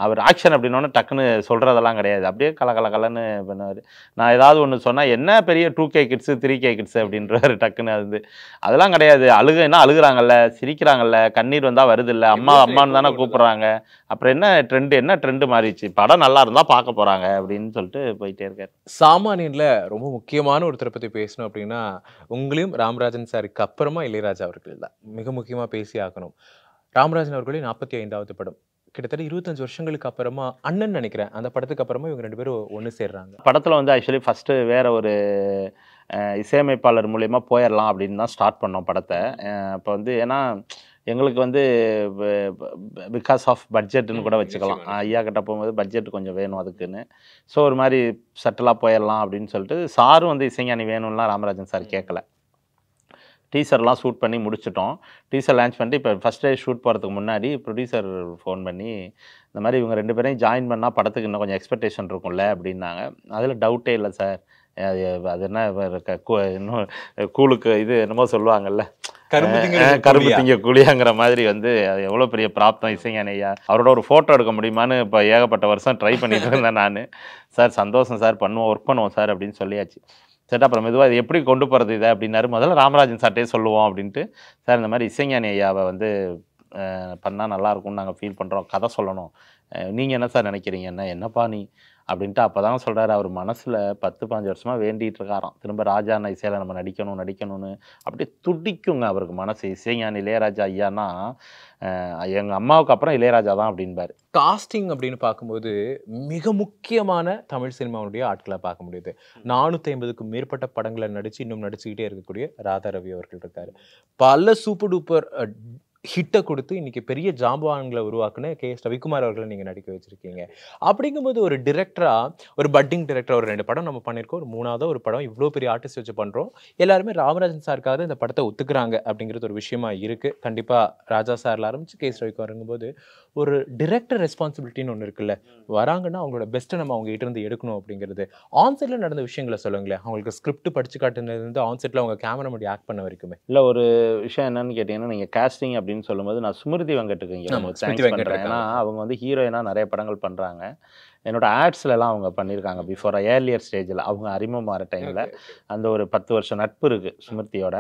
அவர் ஆக்ஷன் அப்படின்னோன்னு டக்குன்னு சொல்கிறதெல்லாம் கிடையாது, அப்படியே கலன்னு பண்ணுவார். நான் ஏதாவது ஒன்று சொன்னால் என்ன பெரிய 2K கிட்ஸு 3K கிட்ஸு அப்படின்றாரு டக்குன்னு. அதெல்லாம் கிடையாது, அழுகைன்னா அழுகுறாங்கல்ல, சிரிக்கிறாங்கல்ல, கண்ணீர் வந்தால் வருது இல்லை, அம்மான்னு தானே கூப்பிட்றாங்க, அப்புறம் என்ன ட்ரெண்டு மாறிடுச்சு, படம் நல்லா இருந்தால் பார்க்க போகிறாங்க அப்படின்னு சொல்லிட்டு போயிட்டே இருக்கார். சாமானியனில் ரொம்ப முக்கியமான ஒருத்தரை பற்றி பேசணும் அப்படின்னா உங்களையும் ராமராஜன் சாருக்கு அப்புறமா இளையராஜா அவர்கள் தான் மிக முக்கியமாக பேசி ஆகணும். ராமராஜன் அவர்களின் 45வது படம், கிட்டத்தட்ட 25 வருஷங்களுக்கு அப்புறமா அண்ணன் நினைக்கிறேன், அந்த படத்துக்கு அப்புறமா இவங்க 2 பேரும் ஒன்று சேர்றாங்க. படத்தில் வந்து ஆக்சுவலி ஃபஸ்ட்டு வேற ஒரு இசையமைப்பாளர் மூலயமா போயிடலாம் அப்படின்னு தான் ஸ்டார்ட் பண்ணோம் படத்தை. அப்போ வந்து ஏன்னா எங்களுக்கு வந்து பிகாஸ் ஆஃப் பட்ஜெட்டுன்னு கூட வச்சுக்கலாம். ஐயா கிட்ட போகும்போது பட்ஜெட் கொஞ்சம் வேணும் அதுக்குன்னு. ஸோ ஒரு மாதிரி சட்டலாக போயிடலாம் அப்படின்னு சொல்லிட்டு சாரும் வந்து இசைஞானி வேணும்லாம் ராமராஜன் சார் கேட்கல. டீசர்லாம் ஷூட் பண்ணி முடிச்சிட்டோம். டீசர் லான்ச் பண்ணிட்டு இப்போ ஃபஸ்ட் டே ஷூட் போகிறதுக்கு முன்னாடி ப்ரொடியூசர் ஃபோன் பண்ணி இந்த மாதிரி இவங்க 2 பேரையும் ஜாயின் பண்ணால் படத்துக்கு இன்னும் கொஞ்சம் எக்ஸ்பெக்டேஷன் இருக்கும்ல அப்படின்னாங்க. அதில் டவுட்டே இல்லை சார். அது என்ன இன்னும் கூழுக்கு இது என்னமோ சொல்லுவாங்கல்ல, கரும்பு திங்க கூலியாங்கிற மாதிரி வந்து அது எவ்வளோ பெரிய பிராப்தம் இசைஞானி ஐயா. அவரோட ஒரு ஃபோட்டோ எடுக்க முடியுமான்னு இப்போ ஏகப்பட்ட வருஷம் ட்ரை பண்ணிட்டு இருந்தேன் நான். சார் சந்தோஷம் சார், பண்ணுவோம், ஒர்க் பண்ணுவோம் சார் அப்படின்னு சொல்லியாச்சு. சரி அப்புறம் மெதுவாக இது எப்படி கொண்டு போகிறது இதை அப்படின்னாரு. முதல்ல ராமராஜன் சார்ட்டே சொல்லுவோம் அப்படின்ட்டு, சார் இந்த மாதிரி இசைஞானி ஐயாவை வந்து பண்ணால் நல்லாயிருக்கும்னு நாங்கள் ஃபீல் பண்ணுறோம், கதை சொல்லணும், நீங்கள் என்ன சார் நினைக்கிறீங்க, என்னப்பா நீ அப்படின்ட்டு. அப்போ தான் சொல்கிறாரு, அவர் மனசில் 10-15 வருஷமாக வேண்டிகிட்டு இருக்காராம், திரும்ப ராஜா அண்ணா இசையில் நம்ம நடிக்கணும்னு. அப்படியே துடிக்குங்க அவருக்கு மனசு. இசைஞானி இளையராஜா ஐயானா எங்கள் அம்மாவுக்கு அப்புறம் இளையராஜா தான் அப்படின்பாரு. காஸ்டிங் அப்படின்னு பார்க்கும்போது மிக முக்கியமான தமிழ் சினிமாவுடைய ஆட்களை பார்க்க முடியுது. 450க்கும் மேற்பட்ட படங்களை நடித்து இன்னும் நடிச்சுக்கிட்டே இருக்கக்கூடிய ராதா ரவி அவர்கள் இருக்காரு. பல சூப்பர் டூப்பர் ஹிட்டை கொடுத்து இன்னைக்கு பெரிய ஜாம்பவான்களை உருவாக்குன எஸ் ரவிக்குமார் அவர்களை நீங்கள் நடிக்க வச்சிருக்கீங்க. அப்படிங்கும்போது ஒரு டிரெக்டரா, ஒரு பட்டிங் டிரெக்டர், ஒரு 2 படம் நம்ம பண்ணியிருக்கோம், ஒரு 3ஆவது ஒரு படம் இவ்வளோ பெரிய ஆர்டிஸ்ட் வச்சு பண்ணுறோம், எல்லாருமே ராமராஜன் சாருக்காக இந்த படத்தை ஒத்துக்கிறாங்க அப்படிங்கிறது ஒரு விஷயமா இருக்குது. கண்டிப்பாக ராஜா சார்ல ஆரம்பிச்சு எஸ் ரவிக்குமாருங்கும்போது ஒரு டிரெக்டர் ரெஸ்பான்சிபிலிட்டின்னு ஒன்று இருக்குல்ல, வராங்கன்னா அவங்களோட பெஸ்ட்டை நம்ம அவங்க கிட்ட இருந்து எடுக்கணும் அப்படிங்கிறது. ஆன்செட்டில் நடந்த விஷயங்களை சொல்லுங்களேன். அவங்களுக்கு ஸ்கிரிப்ட் படிச்சு காட்டுனதுலேருந்து ஆன்செட்டில் அவங்க கேமரா முடி ஆக்ட் பண்ண வரைக்குமே. இல்லை ஒரு விஷயம் என்னன்னு கேட்டிங்கன்னா, நீங்கள் கேஸ்டிங் அப்படின்னு சொல்லும்போது நான் ஸ்மிருதி வெங்கட்டுக்கு இங்கே தேங்க்ஸ் பண்ணுறேன். ஏன்னா அவங்க வந்து ஹீரோயினாக நிறைய படங்கள் பண்ணுறாங்க. என்னோட ஆட்ஸ்லலாம் அவங்க பண்ணியிருக்காங்க பிஃபோர் ஏர்லியர் ஸ்டேஜில். அவங்க அறிமுகமாகிற டைமில் அந்த ஒரு 10 வருஷம் நட்பு இருக்குது ஸ்மிருதியோட.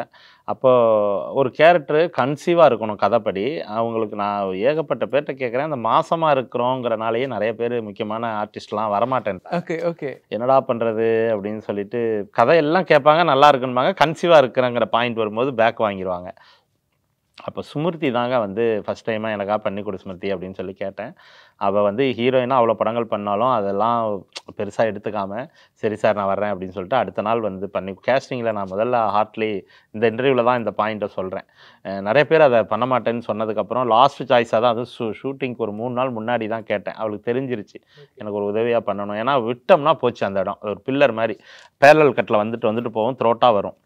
அப்போது ஒரு கேரக்டரு கன்சீவாக இருக்கணும் கதைப்படி. அவங்களுக்கு நான் ஏகப்பட்ட பேர்கிட்ட கேட்குறேன், அந்த மாசமாக இருக்கிறோங்கிறனாலேயே நிறைய பேர் முக்கியமான ஆர்டிஸ்ட்லாம் வரமாட்டேன். ஓகே என்னடா பண்ணுறது அப்படின்னு சொல்லிட்டு கதையெல்லாம் கேட்பாங்க, நல்லா இருக்குன்பாங்க, கன்சீவாக இருக்கிறங்கிற பாயிண்ட் வரும்போது பேக் வாங்கிடுவாங்க. அப்போ ஸ்மிருதி தாங்க வந்து ஃபஸ்ட் டைமாக எனக்காக பண்ணி கொடு ஸ்மிருதி அப்படின்னு சொல்லி கேட்டேன். அவள் வந்து ஹீரோயினாக அவ்வளோ படங்கள் பண்ணாலும் அதெல்லாம் பெருசாக எடுத்துக்காமல் சரி சார் நான் வர்றேன் அப்படின்னு சொல்லிட்டு அடுத்த நாள் வந்து பண்ணி கேஸ்டிங்கில் நான் முதல்ல ஹார்ட்லி இந்த இன்டர்வியூவில் தான் இந்த பாயிண்ட்டை சொல்கிறேன். நிறைய பேர் அதை பண்ண மாட்டேன்னு சொன்னதுக்கப்புறம் லாஸ்ட் சாய்ஸாக தான், அது ஷூட்டிங்க்கு ஒரு 3 நாள் முன்னாடி தான் கேட்டேன். அவளுக்கு தெரிஞ்சிருச்சு எனக்கு ஒரு உதவியாக பண்ணணும். ஏன்னா விட்டோம்னா போச்சு அந்த இடம், ஒரு பில்லர் மாதிரி பேரலல் கட்டில் வந்துட்டு போகும், த்ரோட்டாக வரும்.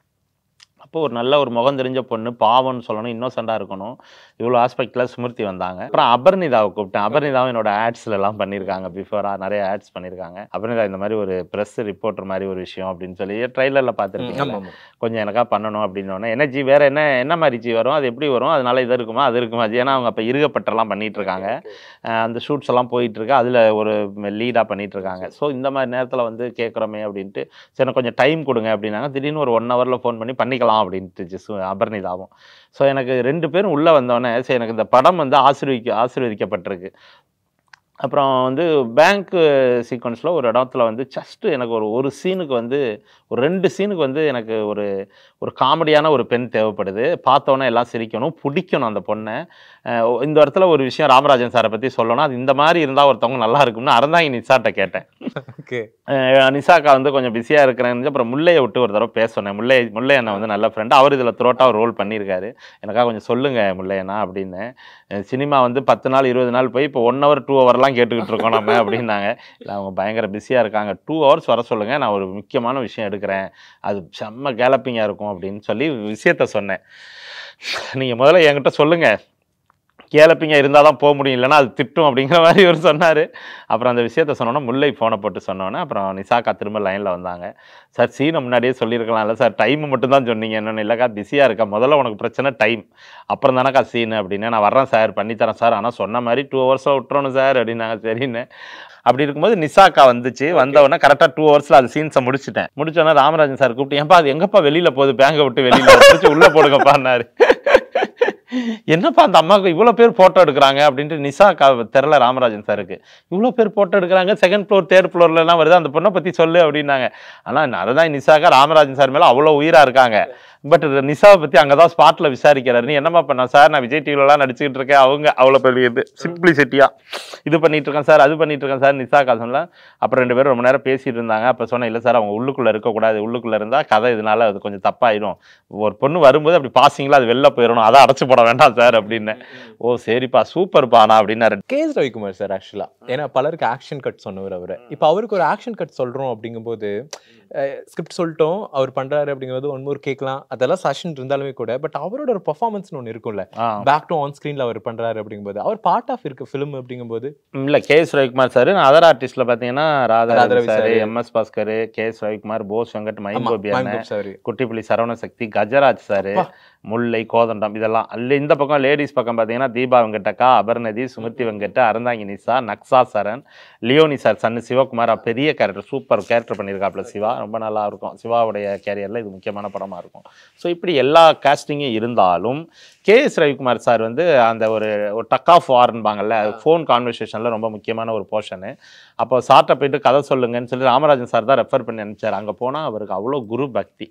அப்போ ஒரு நல்ல ஒரு முகம் தெரிஞ்ச பொண்ணு, பாவம்னு சொல்லணும், இன்னோசெண்டாக இருக்கணும், இவ்வளோ ஆஸ்பெக்டில் ஸ்மிருதி வந்தாங்க. அப்புறம் அபர்ணிதாவை கூப்பிட்டேன். அபர்ணிதாவும் என்னோட ஆட்ஸ்லாம் பண்ணியிருக்காங்க, பிஃபோராக நிறைய ஆட்ஸ் பண்ணியிருக்காங்க. அபர்ணிதா இந்த மாதிரி ஒரு ப்ரெஸ் ரிப்போர்ட்டர் மாதிரி ஒரு விஷயம் அப்படின்னு சொல்லி ட்ரெய்லரில் பார்த்துருக்கீங்க, கொஞ்சம் எனக்காக பண்ணணும் அப்படின்னோடனே என்ன ஜி வேறு என்ன மாதிரி ஜி வரும், அது எப்படி வரும், அதனால இது இருக்குமா அது இருக்குமா ஜி. ஏன்னா அவங்க அப்போ இருகப்பட்டெல்லாம் பண்ணிகிட்டு இருக்காங்க, அந்த ஷூட்ஸ் எல்லாம் போயிட்டுருக்கு, அதில் ஒரு லீடாக பண்ணிகிட்டு இருக்காங்க. ஸோ இந்த மாதிரி நேரத்தில் வந்து கேட்குறோமே அப்படின்ட்டு சரி கொஞ்சம் டைம் கொடுங்க அப்படின்னாங்க. திடீர்னு ஒரு 1 ஹவரில் ஃபோன் பண்ணி பண்ணிக்கலாம் அப்படின்ட்டு அபர்ணிதாவும். ஸோ எனக்கு 2 பேரும் உள்ளே வந்தோடனே சரி எனக்கு இந்த படம் வந்து ஆசீர்வதிக்கப்பட்டிருக்கு. அப்புறம் வந்து பேங்க் சீக்வன்ஸில் ஒரு இடத்துல வந்து ஜஸ்ட்டு எனக்கு ஒரு சீனுக்கு வந்து ஒரு 2 சீனுக்கு வந்து எனக்கு ஒரு காமெடியான ஒரு பெண் தேவைப்படுது. பார்த்தோன்னே எல்லாம் சிரிக்கணும், பிடிக்கணும் அந்த பொண்ணை. இந்த இடத்துல ஒரு விஷயம் ராமராஜன் சாரை பற்றி சொல்லணும், அது இந்த மாதிரி இருந்தால் ஒருத்தவங்க நல்லா இருக்கும்னு அறந்தாங்கி நிசாட்ட கேட்டேன். ஓகே, நிசாக்கா வந்து கொஞ்சம் பிஸியாக இருக்கிறேன்னு அப்புறம் முல்லையை விட்டு ஒரு தடவை பேச சொன்னேன். முல்லை அண்ணா வந்து நல்ல ஃப்ரெண்டு, அவர் இதில் த்ரோட்டாக ஒரு ரோல் பண்ணியிருக்காரு, எனக்காக கொஞ்சம் சொல்லுங்கள் முல்லையண்ணா அப்படின்னு. சினிமா வந்து 10 நாள் 20 நாள் போய் இப்போ 1 ஹவர் 2 ஹவர்லாம் கேட்டுக்கிட்டு இருக்கோம் நம்ம அப்படின்னாங்க. இல்லை அவங்க பயங்கர பிஸியாக இருக்காங்க, 2 ஹவர்ஸ் வர சொல்லுங்கள், நான் ஒரு முக்கியமான விஷயம் எடுக்கிறேன், அது செம்ம கேலப்பிங்காக இருக்கும் அப்படின்னு சொல்லி விஷயத்த சொன்னேன். நீங்கள் முதல்ல என்கிட்ட சொல்லுங்கள், கேலப்பிங்காக இருந்தால் தான் போக முடியும், இல்லைனா அது திட்டும் அப்படிங்கிற மாதிரி இவர் சொன்னார். அப்புறம் அந்த விஷயத்த சொன்னோன்னா முல்லை ஃபோனை போட்டு சொன்னோன்னே அப்புறம் நிசாக்கா திரும்ப லைனில் வந்தாங்க. சார் சீனை முன்னாடியே சொல்லியிருக்கலாம் இல்லை சார், டைம் மட்டும் தான் சொன்னீங்க, என்னென்னு இல்லைக்கா பிஸியாக இருக்கா, முதல்ல உனக்கு பிரச்சனை டைம், அப்புறம் தானேக்கா சீனு அப்படின்னு. நான் வர்றேன் சார் பண்ணித்தரேன் சார், ஆனால் சொன்ன மாதிரி 2 ஹவர்ஸில் விட்டுறணும் சார் அப்படின்னாங்க. சரின்னு அப்படி இருக்கும்போது நிசாக்கா வந்துச்சு. வந்தவொடனே கரெக்டாக 2 ஹவர்ஸில் அது சீன்ஸை முடிச்சோன்னா ராமராஜன் சார் கூப்பிட்டு ஏன்பா அது எங்கப்பா வெளியில் போகுது, பேங்கை விட்டு வெளியில் உள்ளே போடுங்கப்பான்னாரு. என்னப்பா அந்த அம்மாவுக்கு இவ்வளோ பேர் ஃபோட்டோ எடுக்கிறாங்க அப்படின்ட்டு நிஷா தெரில ராமராஜன் சாருக்கு. இவ்வளோ பேர் ஃபோட்டோ எடுக்கிறாங்க, செகண்ட் ஃப்ளோர் தேர்ட் ஃப்ளோர்லாம் வருது, அந்த பொண்ணை பற்றி சொல்லு அப்படின்னாங்க. ஆனால் அதை தான் நிஷாக்கா ராமராஜன் சார் மேலே அவ்வளோ உயிராக இருக்காங்க. பட் நிஷாவை பற்றி அங்கே தான் ஸ்பாட்டில் விசாரிக்கிறாரு. நீ என்னம்மா பண்ண சார்? நான் விஜய் டிவிலலாம் நடிச்சுக்கிட்டு இருக்கேன். அவங்க அவ்வளோ பெரிய இது சிம்பிளிசிட்டியாக இது பண்ணிட்டு இருக்கேன் சார், அது பண்ணிட்டு இருக்கேன் சார் நிஷாக்கா சொன்னா. அப்புறம் 2 பேரும் ரொம்ப நேரம் பேசிட்டு இருந்தாங்க. அப்போ சொன்னேன், இல்லை சார் அவங்க உள்ளுக்குள்ளே இருக்கக்கூடாது, உள்ளுக்குள்ளே இருந்தால் கதை இதனால அது கொஞ்சம் தப்பாயிடும். ஒரு பொண்ணு வரும்போது அப்படி பாசிங்களா அது வெளில போயிடணும், அதை அடைச்சு போட வேண்டாம் சார் அப்படின்னு. ஓ சரிப்பா சூப்பர்ப்பா நான் அப்படின்னாரு. கே.எஸ். ரவிக்குமார் சார் ஆக்சுவலா ஏன்னா பலருக்கு ஆக்ஷன் கட் சொன்னவர் அவரு. இப்போ அவருக்கு ஒரு ஆக்ஷன் கட் சொல்றோம் அப்படிங்கும்போது ஸ்கிரிப்ட் சொல்லிட்டோம் அவர் பண்றாரு அப்படிங்கிறது ஒன்மோர் கேட்கலாம், அதெல்லாம் சஷன் இருந்தாலுமே கூட. பட் அவரோட ஒரு பெர்ஃபார்மன்ஸ்னு ஒன்று இருக்கும்ல, பேக் டு ஆன் ஸ்கிரீன்ல அவர் பண்றாரு அப்படிங்கும்போது அவர் பார்ட் ஆஃப் இருக்கு ஃபிலிம் அப்படிங்கும்போது. இல்ல கே.எஸ். ரவிக்குமார் சார் அதர் ஆர்டிஸ்ட்ல பாத்தீங்கன்னா Radharavi sir, M S. Bhaskar, K S. Ravikumar, Bose Venkat, Mime Gopi, Kuttipuli Saravanasakthi, Gajaraj sir, Mullai, Kothandam இதெல்லாம். இந்த பக்கம் லேடிஸ் பக்கம் பார்த்தீங்கன்னா தீபா வெங்கட்டக்கா, அபர்நதி, சுமிருதி வெங்கட், அறந்தாங்கி நிசா, நக்ஸா சரண், லியோனி சார், சன்னு சிவகுமார். பெரிய கேரக்டர், சூப்பர் கேரக்டர் பண்ணியிருக்காப்புல சிவா, ரொம்ப நல்லா இருக்கும். சிவாவுடைய கேரியரில் இது முக்கியமான படமாக இருக்கும். ஸோ இப்படி எல்லா காஸ்டிங்கும் இருந்தாலும் கே.எஸ். ரவிக்குமார் சார் வந்து அந்த ஒரு டக் ஆஃப் வார்ன்பாங்கல்ல, ஃபோன் கான்வர்சேஷனில் ரொம்ப முக்கியமான ஒரு போர்ஷனு. அப்போ சார்ட்டை போயிட்டு கதை சொல்லுங்கன்னு சொல்லி ராமராஜன் சார் தான் ரெஃபர் பண்ணி அனுப்பிச்சார். அங்கே போனால் அவருக்கு அவ்வளோ குரு பக்தி.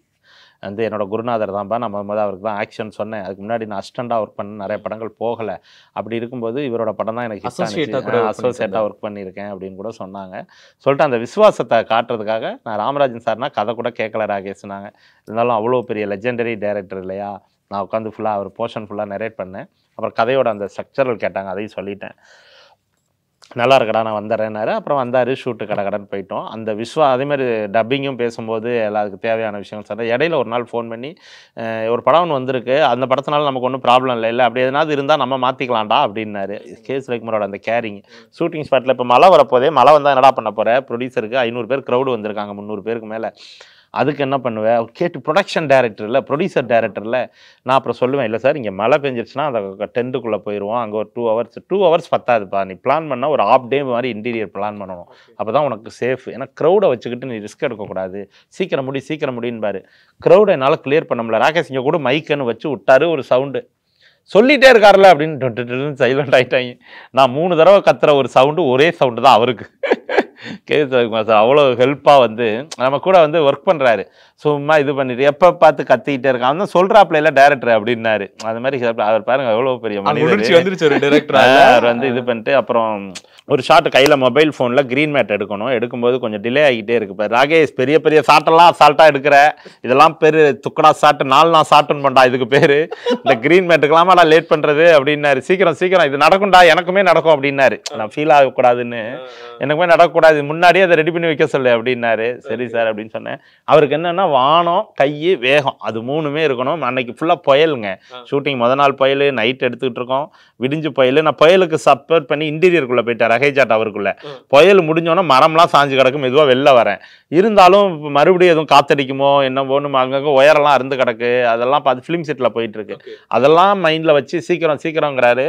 வந்து என்னோட குருநாதர் தான்ப்பா, நம்ம அவருக்கு தான் ஆக்ஷன் சொன்னேன். அதுக்கு முன்னாடி நான் அசிஸ்டண்டாக ஒர்க் பண்ண நிறைய படங்கள் போகலை. அப்படி இருக்கும்போது இவரோட படம் தான் எனக்கு அசோசியேட்டாக ஒர்க் பண்ணியிருக்கேன் அப்படின்னு கூட சொன்னாங்க. சொல்லிட்டு அந்த விசுவாசத்தை காட்டுறதுக்காக நான் ராமராஜன் சார்னா கதை கூட கேட்கல ராகேஷ்னாங்க. இருந்தாலும் அவ்வளோ பெரிய லெஜெண்டரி டைரக்டர் இல்லையா, நான் உட்காந்து ஃபுல்லாக அவர் போர்ஷன் ஃபுல்லாக நரேட் பண்ணேன். அப்புறம் கதையோட அந்த ஸ்ட்ரக்சரல் கேட்டாங்க, அதையும் சொல்லிட்டேன். நல்லா இருக்கடா நான் வந்துடுறேன்னாரு. அப்புறம் வந்தார், ஷூட்டு கடன் போயிட்டோம். அந்த அதேமாதிரி டப்பிங்கும் பேசும்போது எல்லாத்துக்கும் தேவையான விஷயங்கள் சொன்னேன். இடையில ஒரு நாள் ஃபோன் பண்ணி ஒரு படம் ஒன்று வந்திருக்கு, அந்த படத்தினால நமக்கு ஒன்றும் ப்ராப்ளம் இல்லை, அப்படி எதனாவது இருந்தால் நம்ம மாற்றிக்கலாம்டா அப்படின்னாரு. கே.எஸ். ரவிக்குமாரோட அந்த கேரிங். ஷூட்டிங் ஸ்பாட்டில் இப்போ மழை வரப்போதே, மழை வந்தால் என்னடா பண்ண போகிற, ப்ரொடியூசருக்கு 500 பேர் க்ரௌடு வந்திருக்காங்க, 300 பேருக்கு மேலே, அதுக்கு என்ன பண்ணுவேன் கேட்டு ப்ரொடக்ஷன் டைரக்டரில் ப்ரொடியூசர் டைரக்டரில் நான் அப்புறம் சொல்லுவேன், இல்லை சார் இங்கே மழை பெஞ்சிருச்சுன்னா அந்த டென்ட்டுக்குள்ளே போயிடுவோம், அங்கே ஒரு 2 ஹவர்ஸ் பத்தாதுப்பா, நீ பிளான் பண்ணால் ஒரு ½ டே மாதிரி இன்டீரியர் பிளான் பண்ணணும், அப்போ தான் உனக்கு சேஃப். ஏன்னா க்ரௌடை வச்சுக்கிட்டு நீ ரிஸ்க் எடுக்கக்கூடாது, சீக்கிரம் முடியும்பாரு. க்ரௌடை என்னால் கிளியர் பண்ண முடியல. ராகேஷ் இங்கே கூட மைக்குன்னு வச்சு விட்டாரு, ஒரு சவுண்டு சொல்லிகிட்டே இருக்காருல அப்படின்னு சைலண்ட் ஆகிட்டாங்க. நான் 3 தடவை கத்துற ஒரு சவுண்டு ஒரே சவுண்டு தான் அவருக்கு. கே.எஸ். ரவிக்குமார் சார் அவ்வளோ ஹெல்ப்பாக வந்து நம்ம கூட வந்து ஒர்க் பண்ணுறாரு. சும்மா இது பண்ணிட்டு எப்போ பார்த்து கத்திக்கிட்டே இருக்கான், அவன் தான் சொல்கிறாப்ல இல்லை டேரக்டர் அப்படின்னாரு. அது மாதிரி அவர் பாருங்க எவ்வளோ பெரிய மனிதர். அவர் வந்து இது பண்ணிட்டு அப்புறம் ஒரு ஷாட்டு கையில் மொபைல் ஃபோனில் க்ரீன் மேட் எடுக்கும்போது கொஞ்சம் டிலே ஆகிட்டே இருக்கு. இப்போ ராகேஷ் பெரிய பெரிய ஷாட்டெல்லாம் அசால்ட்டாக எடுக்கிற, இதெல்லாம் பேர் துக்கடா ஷாட்டு, 4 நாள் ஷாட்டுன்னு பண்ணா இதுக்கு பேர், இந்த க்ரீன் மேட்டுக்கெல்லாமாடா லேட் பண்ணுறது அப்படின்னாரு. சீக்கிரம் இது நடக்கும்டா, எனக்குமே நடக்கும் அப்படின்னாரு. நான் ஃபீல் ஆகக்கூடாதுன்னு, எனக்குமே நடக்கக்கூடாது, முன்னாடியே அதை ரெடி பண்ணி வைக்க சொல்லு அப்படின்னாரு. சரி சார் அப்படின்னு சொன்னேன். அவருக்கு என்னென்னா வானம், கை, வேகம், அது 3மே இருக்கணும். அன்னைக்கு ஃபுல்லாக புயலுங்க ஷூட்டிங். நாள் புயல், நைட் எடுத்துக்கிட்டு இருக்கோம், விடிஞ்சு புயல். நான் புயலுக்கு சப்போர்ட் பண்ணி இன்டீரியருக்குள்ளே போயிட்டேன், ரகேஜாட் அவருக்குள்ள. புயல் முடிஞ்சோன்னா மரம்லாம் சாஞ்சு கிடக்கும், மெதுவாக வெளில வரேன். இருந்தாலும் மறுபடியும் எதுவும் காத்தடிக்குமோ என்னவோன்னு அங்கங்கே உயரெல்லாம் அருந்து கிடக்கு, அதெல்லாம் பார்த்து ஃபிலிம் செட்டில் போயிட்டு இருக்கு. அதெல்லாம் மைண்டில் வச்சு சீக்கிரங்கிறாரு.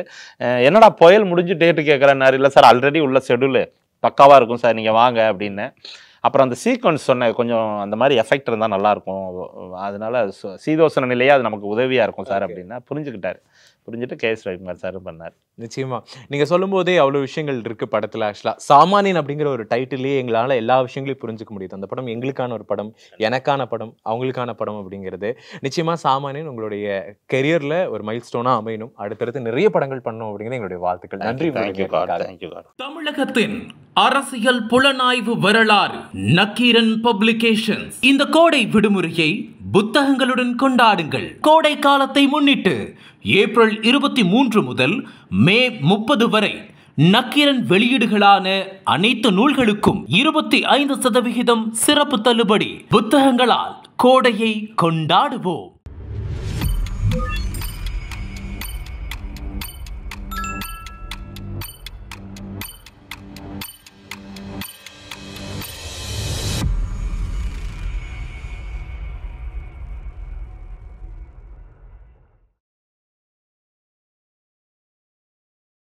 என்னடா புயல் முடிஞ்சு டேட்டு கேட்குறேன்னாரு. இல்லை சார் ஆல்ரெடி உள்ள ஷெடியூலு பக்காவாக இருக்கும் சார், நீங்கள் வாங்க அப்படின்னு. அப்புறம் அந்த சீக்வன்ஸ் சொன்ன கொஞ்சம் அந்த மாதிரி எஃபெக்ட் இருந்தால் நல்லாயிருக்கும், அதனால சீதோசன நிலையே அது நமக்கு உதவியாக இருக்கும் சார் அப்படின்னா புரிஞ்சுக்கிட்டாரு. புரிஞ்சுட்டு கே.எஸ். ரவிக்குமார் சார் பண்ணார். நிச்சயமா நீங்கள் சொல்லும் போதே அவ்வளோ விஷயங்கள் இருக்கு படத்தில். ஆக்சுவலாக சாமானியன் அப்படிங்கிற ஒரு டைட்டிலே எங்களால் எல்லா விஷயங்களையும் புரிஞ்சுக்க முடியுது. அந்த படம் எங்களுக்கான ஒரு படம், எனக்கான படம், அவங்களுக்கான படம் அப்படிங்கிறது. நிச்சயமாக சாமானியன் உங்களுடைய கெரியரில் ஒரு மைல் ஸ்டோனாக அமையணும், அடுத்தடுத்து நிறைய படங்கள் பண்ணணும் அப்படிங்கிறது எங்களுடைய வாழ்த்துக்கள். நன்றி. தமிழகத்தின் அரசியல் புலனாய்வு வரலாறு நக்கீரன் பப்ளிகேஷன்ஸ். இந்த கோடை விடுமுறையை புத்தகங்களுடன் கொண்டாடுங்கள். கோடை காலத்தை முன்னிட்டு ஏப்ரல் 23 முதல் மே 30 வரை நக்கீரன் வெளியீடுகளான அனைத்து நூல்களுக்கும் 25% சிறப்பு தள்ளுபடி. புத்தகங்களால் கோடையை கொண்டாடுவோம்.